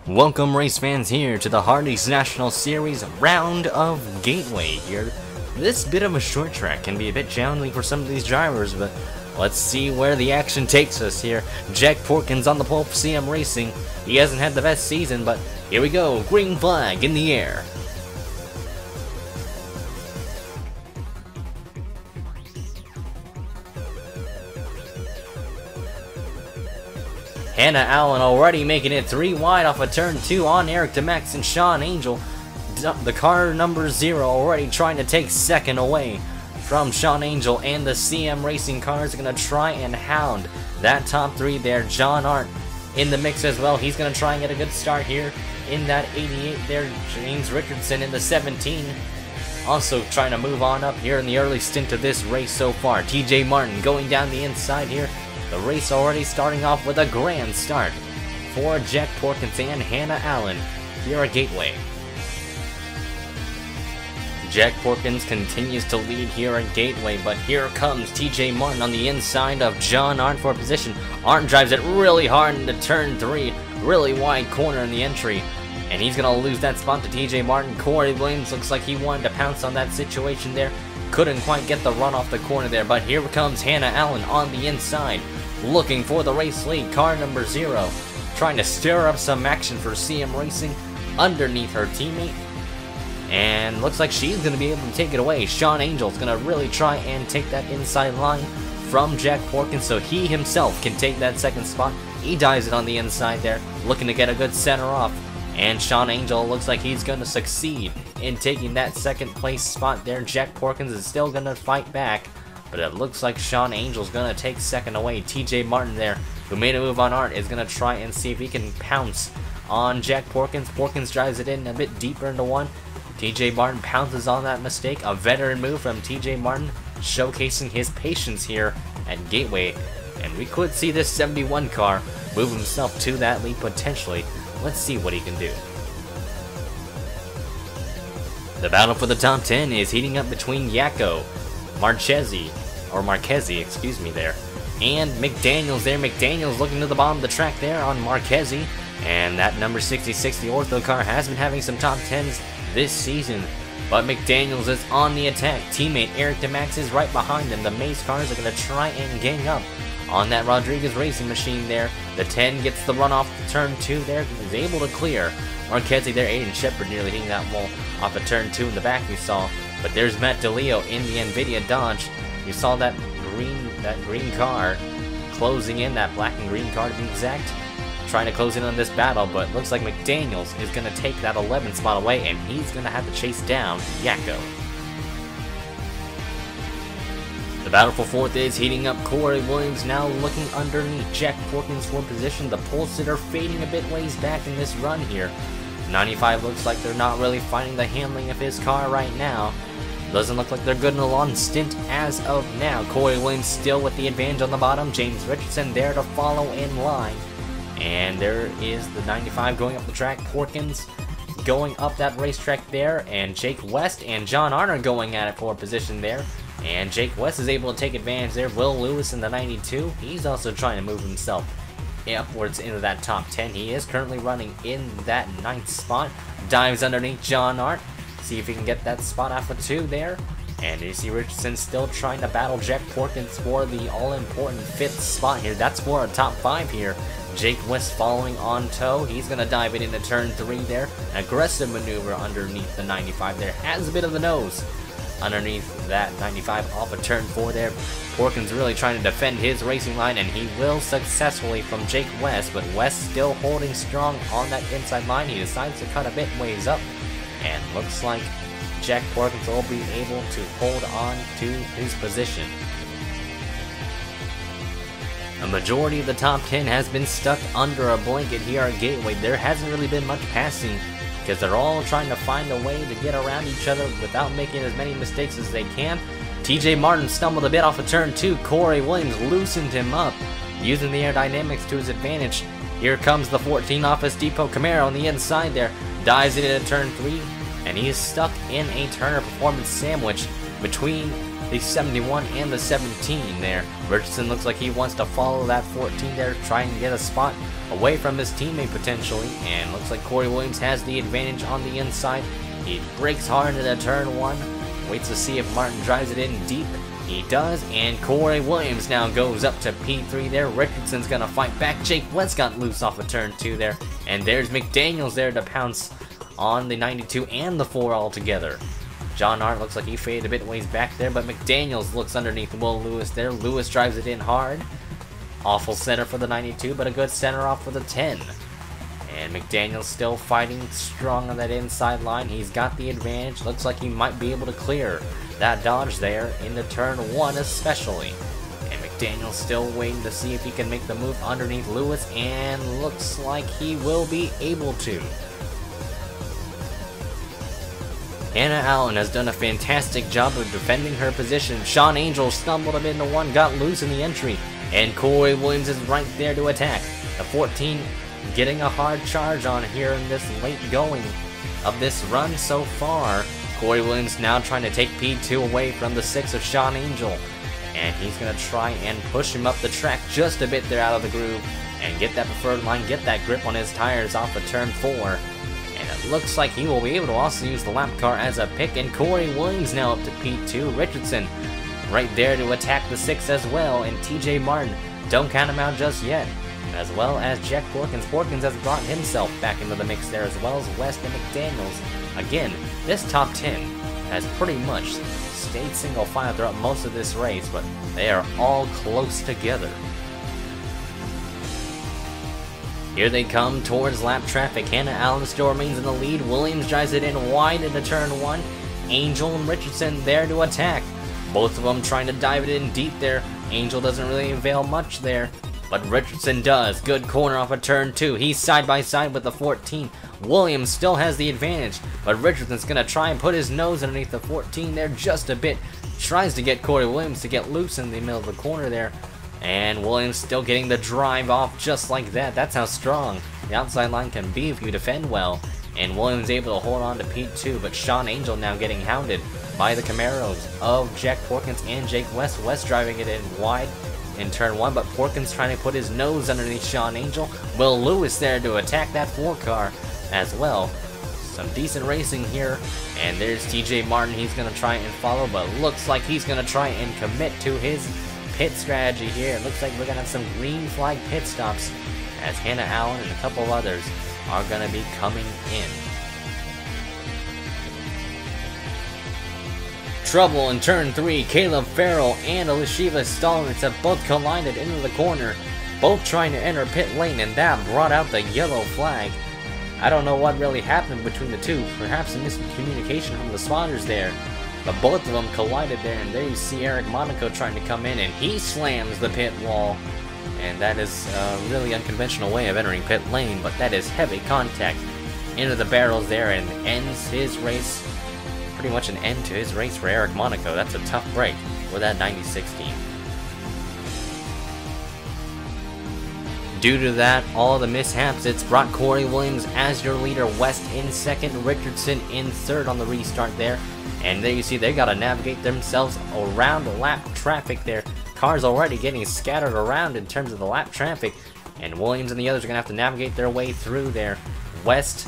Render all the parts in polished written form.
Welcome race fans here to the Hardee's National Series round of Gateway here. This bit of a short track can be a bit challenging for some of these drivers, but let's see where the action takes us here. Jack Porkins on the pole for CM Racing. He hasn't had the best season, but here we go. Green flag in the air. Hannah Allen already making it 3 wide off of turn 2 on Eric DeMax and Sean Angel. The car number 0 already trying to take second away from Sean Angel, and the CM Racing cars are going to try and hound that top 3 there. John Arndt in the mix as well. He's going to try and get a good start here in that 88 there. James Richardson in the 17. Also trying to move on up here in the early stint of this race so far. TJ Martin going down the inside here. The race already starting off with a grand start for Jack Porkins and Hannah Allen here at Gateway. Jack Porkins continues to lead here at Gateway, but here comes TJ Martin on the inside of John Arndt for position. Arndt drives it really hard into turn 3, really wide corner in the entry, and he's going to lose that spot to TJ Martin. Corey Williams looks like he wanted to pounce on that situation there. Couldn't quite get the run off the corner there, but here comes Hannah Allen on the inside, looking for the race lead. Car number 0, trying to stir up some action for CM Racing underneath her teammate. And looks like she's going to be able to take it away. Sean Angel's going to really try and take that inside line from Jack Porkins so he himself can take that second spot. He dives it on the inside there, looking to get a good center off. And Sean Angel looks like he's going to succeed in taking that second place spot there. Jack Porkins is still going to fight back, but it looks like Sean Angel's going to take second away. TJ Martin there, who made a move on Arndt, is going to try and see if he can pounce on Jack Porkins. Porkins drives it in a bit deeper into one. TJ Martin pounces on that mistake. A veteran move from TJ Martin, showcasing his patience here at Gateway. And we could see this 71 car move himself to that lead potentially. Let's see what he can do. The battle for the top 10 is heating up between Yakko, Marchesi, excuse me there, and McDaniels there. McDaniels looking to the bottom of the track there on Marchesi. And that number 66, the Ortho car, has been having some top 10s this season, but McDaniels is on the attack. Teammate Eric DeMax is right behind him. The Mace cars are going to try and gang up on that Rodriguez racing machine there. The 10 gets the run off the turn 2 there, is able to clear Marchesi there. Aiden Shepard nearly hitting that wall off of turn 2 in the back we saw, but there's Matt DeLeo in the NVIDIA Dodge. You saw that green car closing in, that black and green car to be exact, trying to close in on this battle, but looks like McDaniels is going to take that 11th spot away, and he's going to have to chase down Yakko. The battle for 4th is heating up. Corey Williams now looking underneath Jack Porkins for position. The pole sitter fading a bit ways back in this run here. 95 looks like they're not really finding the handling of his car right now. Doesn't look like they're good in a long stint as of now. Corey Williams still with the advantage on the bottom. James Richardson there to follow in line. And there is the 95 going up the track. Porkins going up that racetrack there. And Jake West and John Arndt are going at it for a position there. And Jake West is able to take advantage there. Will Lewis in the 92. He's also trying to move himself upwards into that top 10. He is currently running in that 9th spot. Dives underneath John Arndt. See if he can get that spot off of 2 there. And AC Richardson still trying to battle Jack Porkins for the all-important 5th spot here. That's for a top 5 here. Jake West following on tow. He's going to dive it into turn 3 there. An aggressive maneuver underneath the 95 there. Has a bit of the nose underneath that 95 off of turn 4 there. Porkins really trying to defend his racing line, and he will successfully from Jake West, but West still holding strong on that inside line. He decides to cut a bit ways up, and looks like Jack Porkins will be able to hold on to his position. A majority of the top 10 has been stuck under a blanket here at Gateway. There hasn't really been much passing because they're all trying to find a way to get around each other without making as many mistakes as they can. TJ Martin stumbled a bit off of turn 2. Corey Williams loosened him up, using the aerodynamics to his advantage. Here comes the 14 Office Depot Camaro on the inside there. Dives it into turn 3, and he is stuck in a Turner Performance sandwich between the 71 and the 17 there. Richardson looks like he wants to follow that 14 there, try and get a spot away from his teammate potentially, and looks like Corey Williams has the advantage on the inside. He brakes hard into turn 1, waits to see if Martin drives it in deep. He does, and Corey Williams now goes up to P3 there. Richardson's gonna fight back. Jake West got loose off of turn 2 there, and there's McDaniels there to pounce on the 92 and the 4 altogether. John Hart looks like he faded a bit ways back there, but McDaniels looks underneath Will Lewis there. Lewis drives it in hard. Awful center for the 92, but a good center off for the 10. And McDaniels still fighting strong on that inside line. He's got the advantage. Looks like he might be able to clear that dodge there into turn 1 especially. And McDaniels still waiting to see if he can make the move underneath Lewis, and looks like he will be able to. Hannah Allen has done a fantastic job of defending her position. Sean Angel stumbled a bit into 1, got loose in the entry, and Corey Williams is right there to attack. The 14 getting a hard charge on here in this late going of this run so far. Corey Williams now trying to take P2 away from the 6 of Sean Angel, and he's going to try and push him up the track just a bit there out of the groove and get that preferred line, get that grip on his tires off of turn 4. And it looks like he will be able to also use the lap car as a pick, and Corey Williams now up to P2. Richardson right there to attack the 6 as well, and TJ Martin, don't count him out just yet, as well as Jack Porkins. Porkins has brought himself back into the mix there, as well as West and McDaniels. Again, this top 10 has pretty much stayed single file throughout most of this race, but they are all close together. Here they come towards lap traffic. Hannah Allen still remains in the lead. Williams drives it in wide into turn 1. Angel and Richardson there to attack. Both of them trying to dive it in deep there. Angel doesn't really avail much there, but Richardson does. Good corner off of turn 2. He's side by side with the 14. Williams still has the advantage, but Richardson's going to try and put his nose underneath the 14 there just a bit. Tries to get Corey Williams to get loose in the middle of the corner there. And Williams still getting the drive off just like that. That's how strong the outside line can be if you defend well. And Williams able to hold on to P2, but Sean Angel now getting hounded by the Camaros of Jack Porkins and Jake West. West driving it in wide in turn 1, but Porkins trying to put his nose underneath Sean Angel. Will Lewis there to attack that 4 car as well. Some decent racing here, and there's TJ Martin. He's going to try and follow, but looks like he's going to try and commit to his pit strategy here. It looks like we're going to have some green flag pit stops as Hannah Allen and a couple others are going to be coming in. Trouble in turn 3. Caleb Farrell and Alishiva Stallings have both collided into the corner, both trying to enter pit lane, and that brought out the yellow flag. I don't know what really happened between the two, perhaps a miscommunication from the spotters there. But both of them collided there, and there you see Eric Monaco trying to come in, and he slams the pit wall. And that is a really unconventional way of entering pit lane, but that is heavy contact into the barrels there, and ends his race. Pretty much an end to his race for Eric Monaco. That's a tough break for that 96 team. Due to that, all the mishaps, it's brought Corey Williams as your leader, West in second, Richardson in third on the restart there. And there you see they got to navigate themselves around the lap traffic there. Cars already getting scattered around in terms of the lap traffic. And Williams and the others are going to have to navigate their way through there. West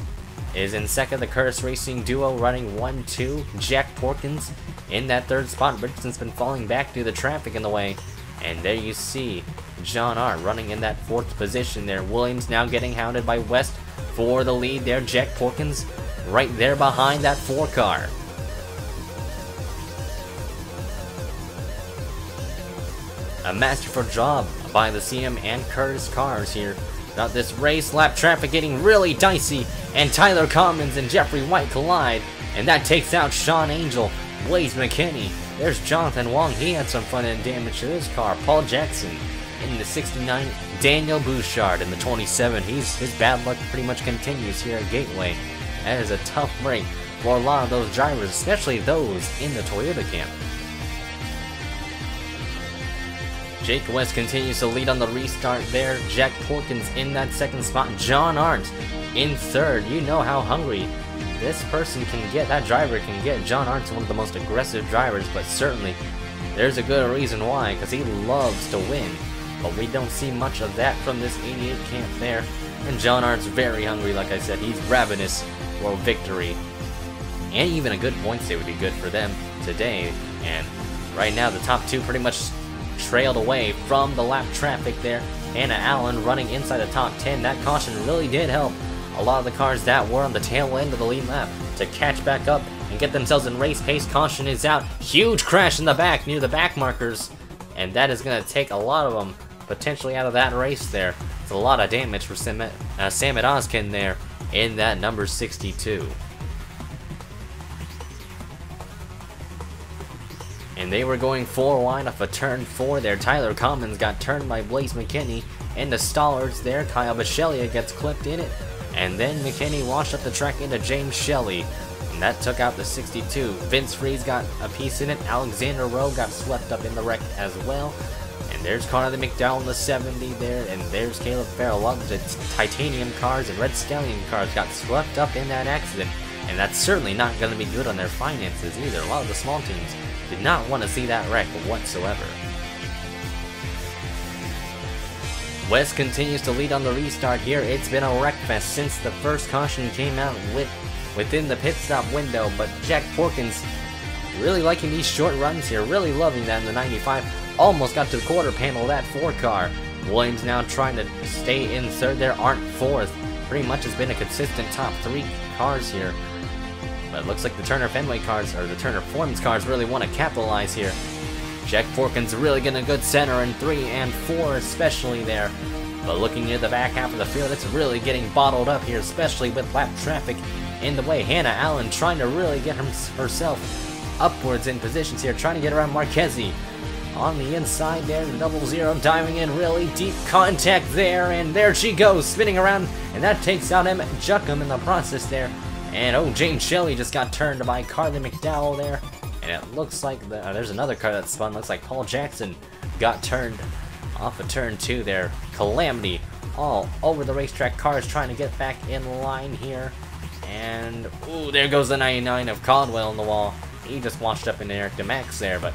is in second, the Curtis Racing duo running 1-2. Jack Porkins in that third spot. Richardson's been falling back due to the traffic in the way. And there you see John Hart running in that fourth position there. Williams now getting hounded by West for the lead there. Jack Porkins right there behind that 4 car. A masterful job by the CM and Curtis cars here throughout this race. Lap traffic getting really dicey, and Tyler Commons and Jeffrey White collide, and that takes out Sean Angel, Blaze McKinney. There's Jonathan Wong. He had some fun and damage to his car. Paul Jackson in the 69. Daniel Bouchard in the 27. His bad luck pretty much continues here at Gateway. That is a tough break for a lot of those drivers, especially those in the Toyota camp. Jake West continues to lead on the restart there. Jack Porkins in that second spot. John Arndt in third. You know how hungry this person can get, that driver can get. John Arndt's one of the most aggressive drivers, but certainly there's a good reason why, because he loves to win. But we don't see much of that from this 88 camp there. And John Art's very hungry, like I said. He's ravenous for victory. And even a good point save would be good for them today. And right now, the top two pretty much trailed away from the lap traffic there. Hannah Allen running inside the top 10. That caution really did help a lot of the cars that were on the tail end of the lead lap to catch back up and get themselves in race pace. Caution is out. Huge crash in the back near the back markers. And that is going to take a lot of them potentially out of that race there. It's a lot of damage for Samet Ozkin there in that number 62. And they were going 4 wide off a turn 4 there. Tyler Commons got turned by Blaze McKinney. And the Stallards there. Kyle Bichelia gets clipped in it. And then McKinney washed up the track into James Shelley. And that took out the 62. Vince Freeze got a piece in it. Alexander Rowe got swept up in the wreck as well. And there's Connor McDowell in the 70 there. And there's Caleb Farrell. A lot of the titanium cars and red stallion cars got swept up in that accident. And that's certainly not going to be good on their finances either. A lot of the small teams did not want to see that wreck whatsoever. West continues to lead on the restart here. It's been a wreck fest since the first caution came out within the pit stop window, but Jack Porkins really liking these short runs here, really loving that in the 95. Almost got to the quarter panel of that 4 car. Williams now trying to stay in third there, Arndt 4th. Pretty much has been a consistent top 3 cars here. But it looks like the Turner Fenway cars, or the Turner Performance cars, really want to capitalize here. Jack Porkins really getting a good center in 3 and 4 especially there. But looking near the back half of the field, it's really getting bottled up here, especially with lap traffic in the way. Hannah Allen trying to really get herself upwards in positions here, trying to get around Marchese. On the inside there, the 00 diving in, really deep contact there, and there she goes, spinning around, and that takes out Emmett Juckham in the process there. And oh, James Shelley just got turned by Carly McDowell there. And it looks like there's another car that spun. Looks like Paul Jackson got turned off of turn 2 there. Calamity all over the racetrack. Cars trying to get back in line here. And ooh, there goes the 99 of Caldwell in the wall. He just washed up in Eric DeMax there, but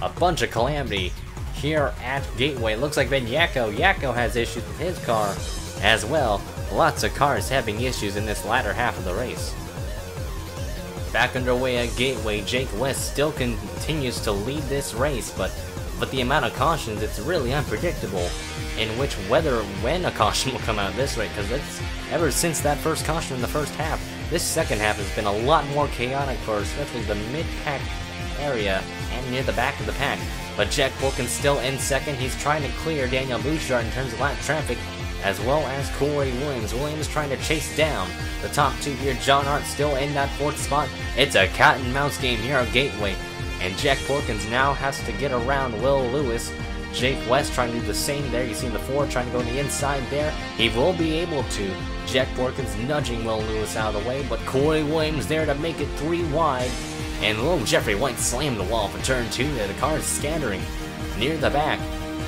a bunch of calamity here at Gateway. Looks like Ben Yako has issues with his car as well. Lots of cars having issues in this latter half of the race. Back underway at Gateway, Jake West still continues to lead this race, but the amount of cautions, it's really unpredictable in when a caution will come out this way, because it's ever since that first caution in the first half, this second half has been a lot more chaotic for especially the mid-pack area and near the back of the pack. But Jack Porkins still in second. He's trying to clear Daniel Bouchard in terms of lap traffic, as well as Corey Williams. Williams trying to chase down the top 2 here. John Hart still in that 4th spot. It's a cat and mouse game here at Gateway, and Jack Porkins now has to get around Will Lewis. Jake West trying to do the same there. You see the 4 trying to go on the inside there. He will be able to. Jack Porkins nudging Will Lewis out of the way, but Corey Williams there to make it 3 wide. And oh, Jeffrey White slammed the wall for turn 2 there. The car is scattering near the back.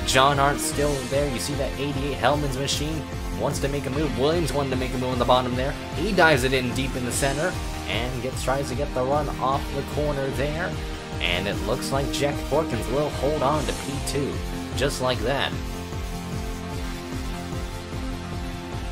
John Hart still there. You see that 88 Hellman's machine wants to make a move. Williams wanted to make a move on the bottom there. He dives it in deep in the center and tries to get the run off the corner there. And it looks like Jack Porkins will hold on to P2 just like that.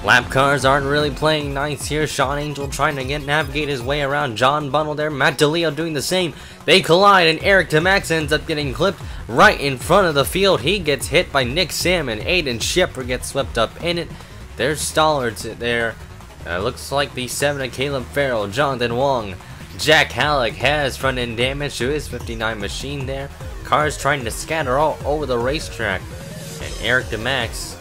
Lap cars aren't really playing nice here. Sean Angel trying to navigate his way around John Bunnell there. Matt DeLeo doing the same. They collide, and Eric DeMax ends up getting clipped right in front of the field. He gets hit by Nick Salmon. Aiden Shepard gets swept up in it. There's Stallards there. Looks like the 7 of Caleb Farrell, Jonathan Wong. Jack Halleck has front-end damage to his 59 machine there. Cars trying to scatter all over the racetrack. And Eric DeMax,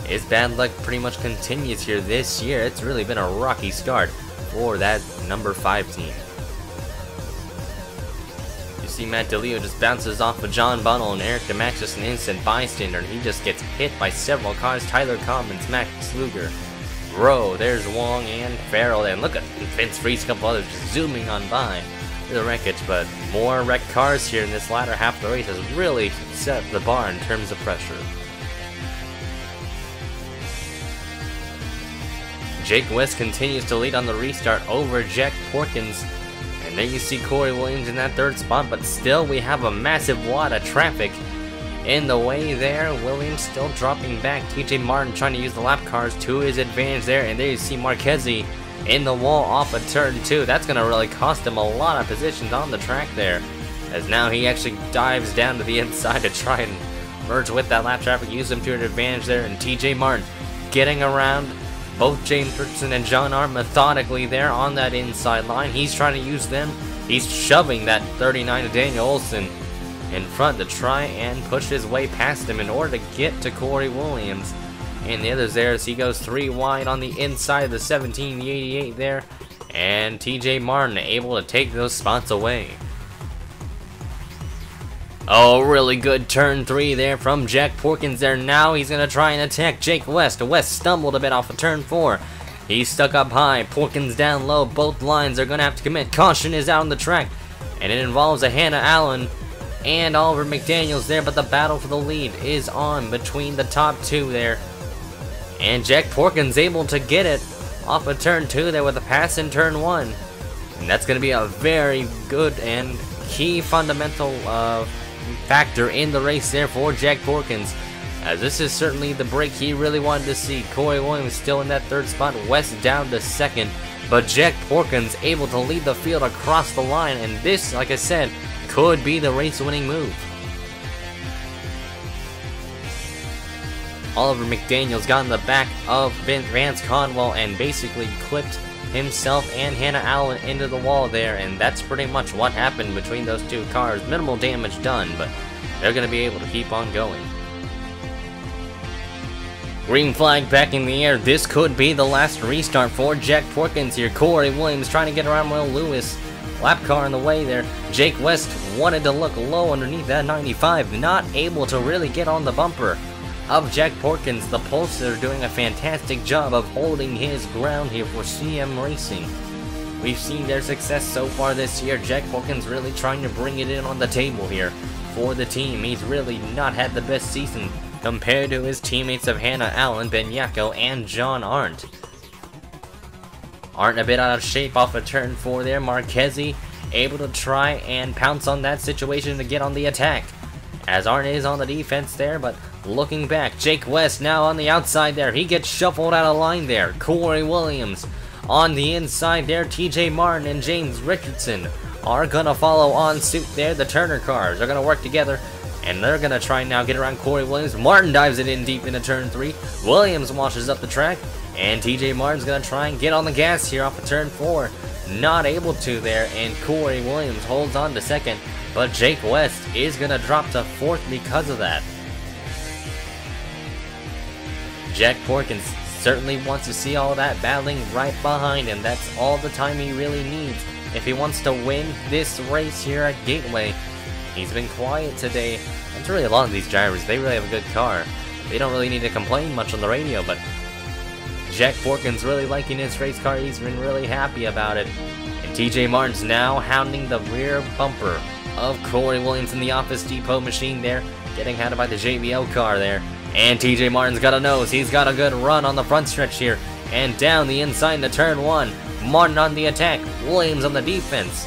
his bad luck pretty much continues here this year. It's really been a rocky start for that number 5 team. You see Matt DeLeo just bounces off of John Bunnell, and Eric DeMax just an instant bystander, and he just gets hit by several cars. Tyler Commons, Max Luger, Rowe, there's Wong and Farrell, and look at Vince Freeze, a couple others just zooming on by the wreckage. But more wrecked cars here in this latter half of the race has really set the bar in terms of pressure. Jake West continues to lead on the restart over Jack Porkins. And And there you see Corey Williams in that third spot, but still we have a massive wad of traffic in the way there. Williams still dropping back. TJ Martin trying to use the lap cars to his advantage there, and there you see Marquez in the wall off of turn 2. That's going to really cost him a lot of positions on the track there, as now he actually dives down to the inside to try and merge with that lap traffic, use them to an advantage there, and TJ Martin getting around both James Richardson and John Arndt methodically there on that inside line. He's trying to use them. He's shoving that 39 to Daniel Olson in front to try and push his way past him in order to get to Corey Williams. And the others there as he goes 3 wide on the inside of the 17, the 88 there. And TJ Martin able to take those spots away. Oh, really good turn 3 there from Jack Porkins there. Now he's going to try and attack Jake West. West stumbled a bit off of turn 4. He's stuck up high. Porkins down low. Both lines are going to have to commit. Caution is out on the track. And it involves a Hannah Allen and Oliver McDaniels there. But the battle for the lead is on between the top 2 there. And Jack Porkins able to get it off of turn 2 there with a pass in turn 1. And that's going to be a very good and key fundamental factor in the race there for Jack Porkins, as this is certainly the break he really wanted to see. Corey Williams still in that third spot, West down to second, but Jack Porkins able to lead the field across the line, and this, like I said, could be the race-winning move. Oliver McDaniels got in the back of Vance Conwell and basically clipped himself and Hannah Allen into the wall there, and that's pretty much what happened between those two cars. Minimal damage done, but they're going to be able to keep on going. Green flag back in the air. This could be the last restart for Jack Porkins here. Corey Williams trying to get around Will Lewis. Lap car in the way there. Jake West wanted to look low underneath that 95, not able to really get on the bumper of Jack Porkins. The Pulsar are doing a fantastic job of holding his ground here for CM Racing. We've seen their success so far this year. Jack Porkins really trying to bring it in on the table here for the team. He's really not had the best season compared to his teammates of Hannah Allen, Ben Yako, and John Arndt. Arndt a bit out of shape off of turn 4 there. Marquez able to try and pounce on that situation to get on the attack, as Arndt is on the defense there, but looking back, Jake West now on the outside there. He gets shuffled out of line there. Corey Williams on the inside there. TJ Martin and James Richardson are going to follow on suit there. The Turner cars are going to work together, and they're going to try now get around Corey Williams. Martin dives it in deep into turn 3. Williams washes up the track, and TJ Martin's going to try and get on the gas here off of turn 4. Not able to there, and Corey Williams holds on to second, but Jake West is going to drop to 4th because of that. Jack Porkins certainly wants to see all that battling right behind him. That's all the time he really needs if he wants to win this race here at Gateway. He's been quiet today. It's really a lot of these drivers. They really have a good car. They don't really need to complain much on the radio, but Jack Porkins really liking his race car. He's been really happy about it. And TJ Martin's now hounding the rear bumper of Corey Williams in the Office Depot machine there, getting hounded by the JBL car there. And TJ Martin's got a nose. He's got a good run on the front stretch here. And down the inside into turn 1. Martin on the attack. Williams on the defense.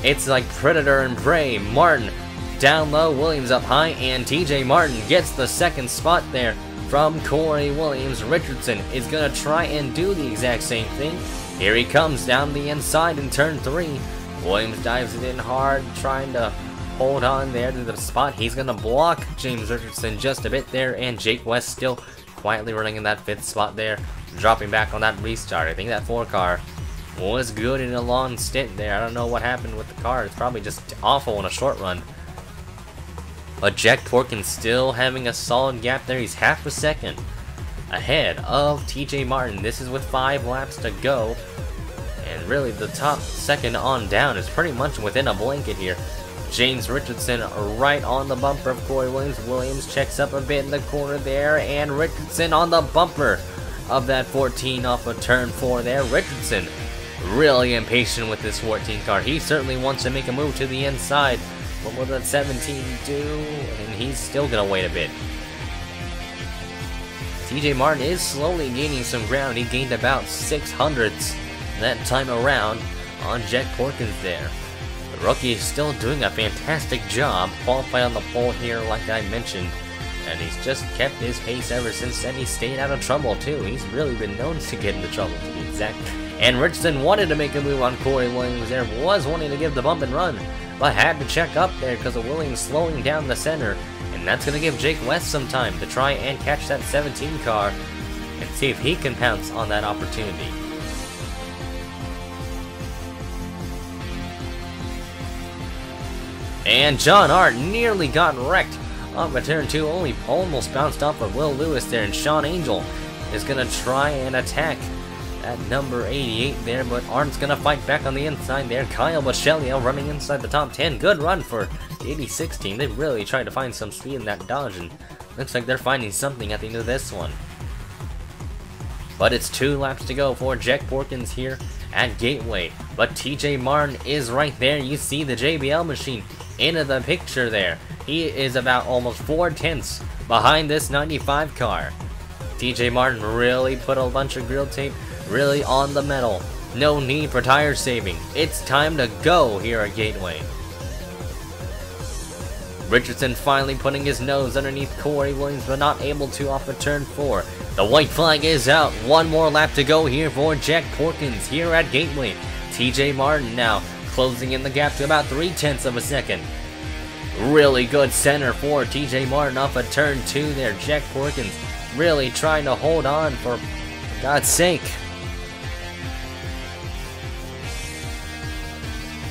It's like predator and prey. Martin down low. Williams up high. And TJ Martin gets the second spot there from Corey Williams. Richardson is going to try and do the exact same thing. Here he comes down the inside in turn 3. Williams dives it in hard, trying to hold on there to the spot. He's going to block James Richardson just a bit there, and Jake West still quietly running in that 5th spot there, dropping back on that restart. I think that 4 car was good in a long stint there. I don't know what happened with the car. It's probably just awful in a short run. But Jack Porkins still having a solid gap there. He's half a second ahead of TJ Martin. This is with 5 laps to go. And really the top second on down is pretty much within a blanket here. James Richardson right on the bumper of Corey Williams. Williams checks up a bit in the corner there, and Richardson on the bumper of that 14 off of turn 4 there. Richardson really impatient with this 14 car. He certainly wants to make a move to the inside. What will that 17 do? And he's still going to wait a bit. TJ Martin is slowly gaining some ground. He gained about 600ths that time around. on Jack Porkins there. The rookie is still doing a fantastic job, qualifying on the pole here like I mentioned. And he's just kept his pace ever since then. He stayed out of trouble too. He's really been known to get into trouble, to be exact. And Richardson wanted to make a move on Corey Williams there, was wanting to give the bump and run, but had to check up there because of Williams slowing down the center. And that's going to give Jake West some time to try and catch that 17 car and see if he can pounce on that opportunity. And John Hart nearly got wrecked off of turn 2, almost bounced off of Will Lewis there, and Sean Angel is going to try and attack at number 88 there, but Art's going to fight back on the inside there. Kyle Bichelio running inside the top 10. Good run for the 86 team. They really tried to find some speed in that Dodge, and looks like they're finding something at the end of this one. But it's 2 laps to go for Jack Porkins here at Gateway. But TJ Martin is right there. You see the JBL machine into the picture there. He is about almost 4/10 behind this 95 car. TJ Martin really put a bunch of grill tape really on the metal. No need for tire saving. It's time to go here at Gateway. Richardson finally putting his nose underneath Corey Williams, but not able to off of turn 4. The white flag is out. 1 more lap to go here for Jack Porkins here at Gateway. TJ Martin now closing in the gap to about 0.3 of a second. Really good center for TJ Martin off of turn 2 there. Jack Porkins really trying to hold on for God's sake.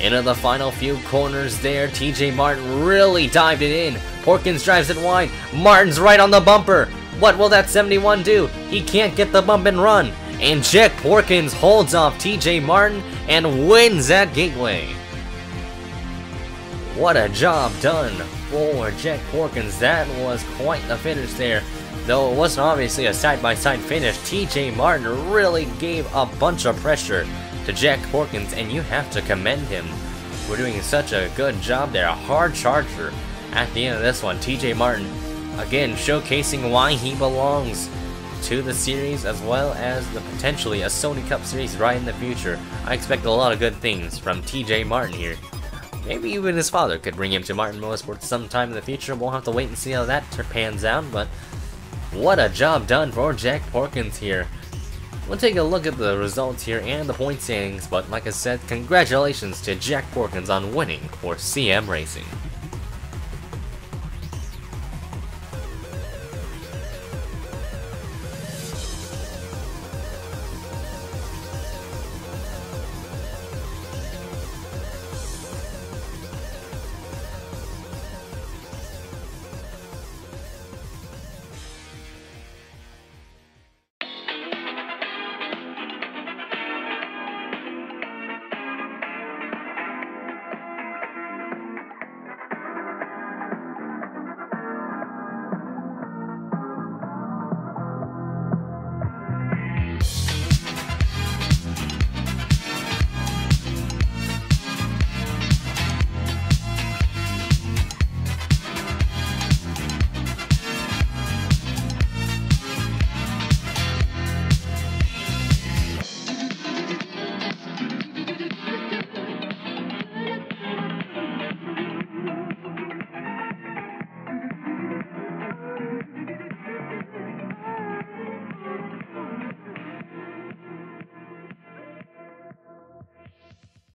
Into the final few corners there. TJ Martin really dived it in. Porkins drives it wide. Martin's right on the bumper. What will that 71 do? He can't get the bump and run. And Jack Porkins holds off TJ Martin and wins at Gateway. What a job done for Jack Porkins. That was quite the finish there. Though it wasn't obviously a side-by-side finish, TJ Martin really gave a bunch of pressure to Jack Porkins, and you have to commend him for doing such a good job there. A hard charger at the end of this one. TJ Martin, again, showcasing why he belongs to the series, as well as the potentially a Sony Cup series right in the future. I expect a lot of good things from TJ Martin here. Maybe even his father could bring him to Martin Motorsports sometime in the future. We'll have to wait and see how that pans out, but what a job done for Jack Porkins here. We'll take a look at the results here and the point standings, but like I said, congratulations to Jack Porkins on winning for CM Racing.